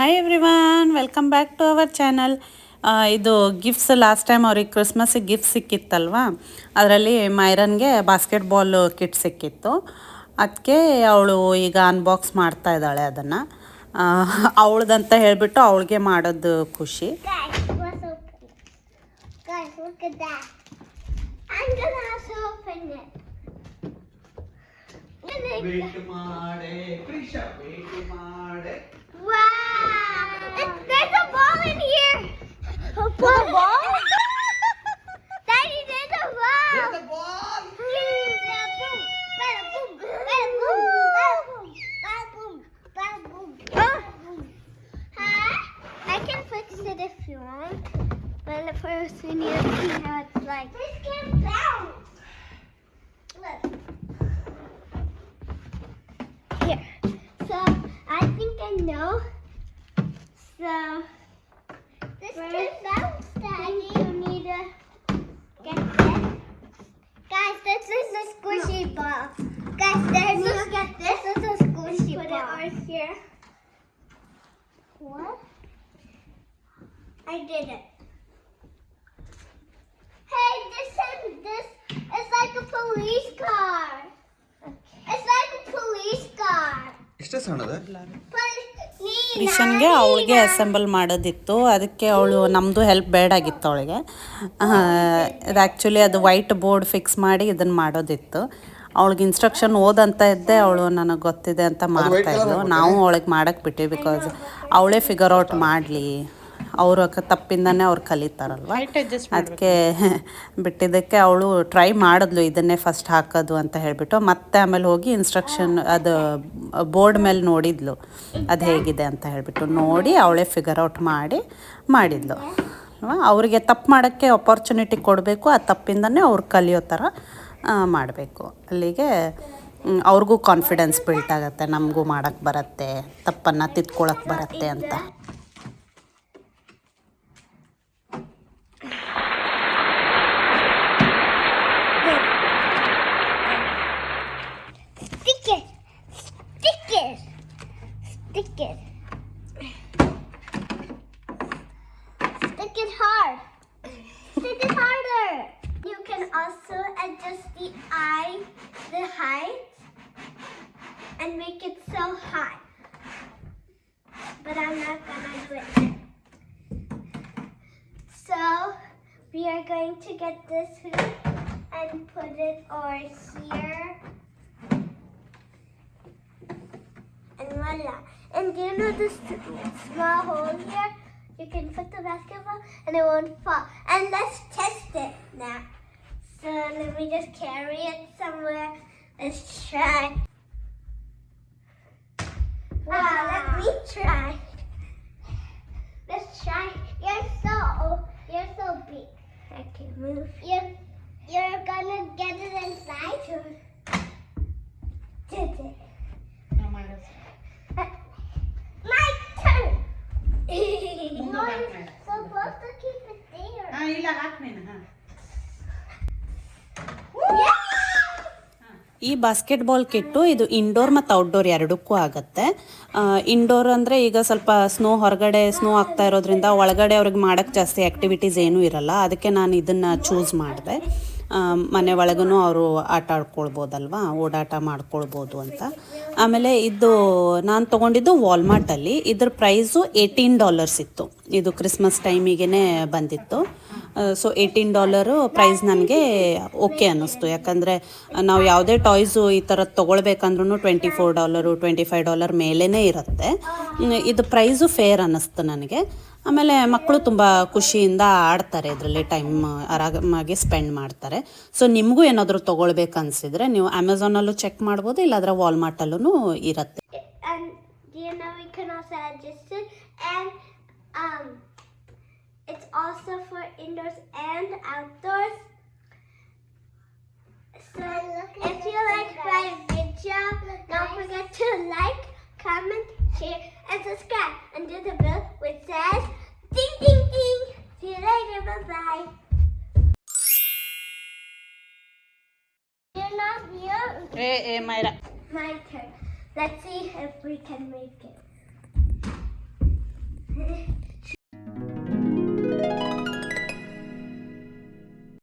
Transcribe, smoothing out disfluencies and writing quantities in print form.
Hi everyone, welcome back to our channel. ಇದು gifts last time ಅವ್ರಿಗೆ ಕ್ರಿಸ್ಮಸ್ಸಿಗೆ gift ಸಿಕ್ಕಿತ್ತಲ್ವ, ಅದರಲ್ಲಿ ಮೈರನ್ಗೆ ಬಾಸ್ಕೆಟ್ಬಾಲ್ ಕಿಟ್ ಸಿಕ್ಕಿತ್ತು. ಅದಕ್ಕೆ ಅವಳು ಈಗ ಅನ್ಬಾಕ್ಸ್ ಮಾಡ್ತಾ ಇದ್ದಾಳೆ ಅದನ್ನು. ಅವಳದಂತ ಹೇಳಿಬಿಟ್ಟು ಅವಳಿಗೆ ಮಾಡೋದು ಖುಷಿ. There's a ball in here. A ball? Daddy, there's a ball. There's a ball. Yeah, boom. Bada boom. Bada boom. Bada boom. Bada boom. Bada boom. Huh? I can fix it if you want. But first we need to see how it's like. This can bounce. Look. Here. So I think I know. So this can bounce, Daddy. You need to get this. Guys, this is a squishy ball. Guys, this is a squishy ball. Put it right here. What? I did it. Hey, this is like a police car. It's like a police car. ಎಷ್ಟೇ ಸಣ್ಣದ ರಿಷನ್ಗೆ ಅವಳಿಗೆ assemble ಮಾಡೋದಿತ್ತು. ಅದಕ್ಕೆ ಅವಳು ನಮ್ಮದು help ಬೇಡಾಗಿತ್ತು ಅವಳಿಗೆ. ಇದು actually ಅದು ವೈಟ್ ಬೋರ್ಡ್ ಫಿಕ್ಸ್ ಮಾಡಿ ಇದನ್ನು ಮಾಡೋದಿತ್ತು. ಅವಳಿಗೆ ಇನ್ಸ್ಟ್ರಕ್ಷನ್ ಓದಂತ ಇದ್ದೆ, ಅವಳು ನನಗೆ ಗೊತ್ತಿದೆ ಅಂತ ಮಾಡ್ತಾಯಿದ್ಲು. ನಾವು ಅವಳಿಗೆ ಮಾಡೋಕ್ಕೆ ಬಿಟ್ಟಿವಿ, ಬಿಕಾಸ್ ಅವಳೇ ಫಿಗರ್ ಔಟ್ ಮಾಡಲಿ, ಅವರು ತಪ್ಪಿಂದನೇ ಅವ್ರು ಕಲಿತಾರಲ್ವ. ಅದಕ್ಕೆ ಬಿಟ್ಟಿದ್ದಕ್ಕೆ ಅವಳು ಟ್ರೈ ಮಾಡಿದ್ಲು ಇದನ್ನೇ ಫಸ್ಟ್ ಹಾಕೋದು ಅಂತ ಹೇಳಿಬಿಟ್ಟು. ಮತ್ತೆ ಆಮೇಲೆ ಹೋಗಿ ಇನ್ಸ್ಟ್ರಕ್ಷನ್ ಅದು ಬೋರ್ಡ್ ಮೇಲೆ ನೋಡಿದ್ಲು ಅದು ಹೇಗಿದೆ ಅಂತ ಹೇಳಿಬಿಟ್ಟು. ನೋಡಿ ಅವಳೇ ಫಿಗರ್ ಔಟ್ ಮಾಡಿದ್ಲು. ಅವರಿಗೆ ತಪ್ಪು ಮಾಡೋಕ್ಕೆ ಅಪಾರ್ಚುನಿಟಿ ಕೊಡಬೇಕು, ಆ ತಪ್ಪಿಂದನೇ ಅವ್ರು ಕಲಿಯೋ ಥರ ಮಾಡಬೇಕು. ಅಲ್ಲಿಗೆ ಅವ್ರಿಗೂ ಕಾನ್ಫಿಡೆನ್ಸ್ ಬಿಲ್ಟ್ ಆಗುತ್ತೆ, ನಮಗೂ ಮಾಡೋಕ್ಕೆ ಬರುತ್ತೆ, ತಪ್ಪನ್ನು ತಿದ್ಕೊಳ್ಳೋಕ್ಕೆ ಬರುತ್ತೆ ಅಂತ. Stick it hard. Stick it harder. You can also adjust the height, and make it so high. But I'm not gonna do it. So we are going to get this hoop and put it over here. And voila. And do you know this small hole here? You can put the basketball and it won't fall. And let's test it now. So let me just carry it somewhere. Let's try. Wow, let me try. Let's try. You're so big. I can move. You're gonna get it inside. Did it? My turn. No, you're supposed to keep it there. ಈ basketball Kittu ಇದು indoor ಮತ್ತು outdoor ಎರಡಕ್ಕೂ ಆಗುತ್ತೆ. Indoor ಅಂದರೆ ಈಗ ಸ್ವಲ್ಪ ಹೊರಗಡೆ snow ಆಗ್ತಾ ಇರೋದ್ರಿಂದ ಒಳಗಡೆ ಅವ್ರಿಗೆ ಮಾಡೋಕ್ಕೆ ಜಾಸ್ತಿ ಆ್ಯಕ್ಟಿವಿಟೀಸ್ ಏನೂ ಇರಲ್ಲ. ಅದಕ್ಕೆ ನಾನು ಇದನ್ನು ಚೂಸ್ ಮಾಡಿದೆ. ಮನೆ ಒಳಗೂ ಅವರು ಆಟ ಆಡ್ಕೊಳ್ಬೋದಲ್ವ, ಓಡಾಟ ಮಾಡ್ಕೊಳ್ಬೋದು ಅಂತ. ಆಮೇಲೆ ಇದು ನಾನು ತೊಗೊಂಡಿದ್ದು ವಾಲ್ಮಾರ್ಟಲ್ಲಿ. ಇದ್ರ ಪ್ರೈಸು $18 ಇತ್ತು. ಇದು ಕ್ರಿಸ್ಮಸ್ ಟೈಮಿಗೆ ಬಂದಿತ್ತು. ಸೊ $18 ಪ್ರೈಸ್ ನನಗೆ ಓಕೆ ಅನ್ನಿಸ್ತು. ಯಾಕಂದರೆ ನಾವು ಯಾವುದೇ ಟಾಯ್ಸು ಈ ಥರದ್ದು ತೊಗೊಳ್ಬೇಕಂದ್ರೂ $24 $25 ಮೇಲೇ ಇರುತ್ತೆ. ಇದು ಪ್ರೈಸು ಫೇರ್ ಅನ್ನಿಸ್ತು ನನಗೆ. ಆಮೇಲೆ ಮಕ್ಕಳು ತುಂಬ ಖುಷಿಯಿಂದ ಆಡ್ತಾರೆ, ಇದರಲ್ಲಿ ಟೈಮ್ ಆರಾಮಾಗಿ ಸ್ಪೆಂಡ್ ಮಾಡ್ತಾರೆ. ಸೊ ನಿಮಗೂ ಏನಾದರೂ ತೊಗೊಳ್ಬೇಕು ಅನಿಸಿದರೆ ನೀವು ಅಮೆಝಾನಲ್ಲೂ ಚೆಕ್ ಮಾಡ್ಬೋದು, ಇಲ್ಲಾಂದರೆ ವಾಲ್ಮಾರ್ಟಲ್ಲೂ ಇರುತ್ತೆ. It's also for indoors and outdoors. So if you like my video, don't forget to like, comment, share, and subscribe. And do the bell which says ding ding ding. See you later. Bye bye. You're not here. Myra. My turn. Let's see if we can make it.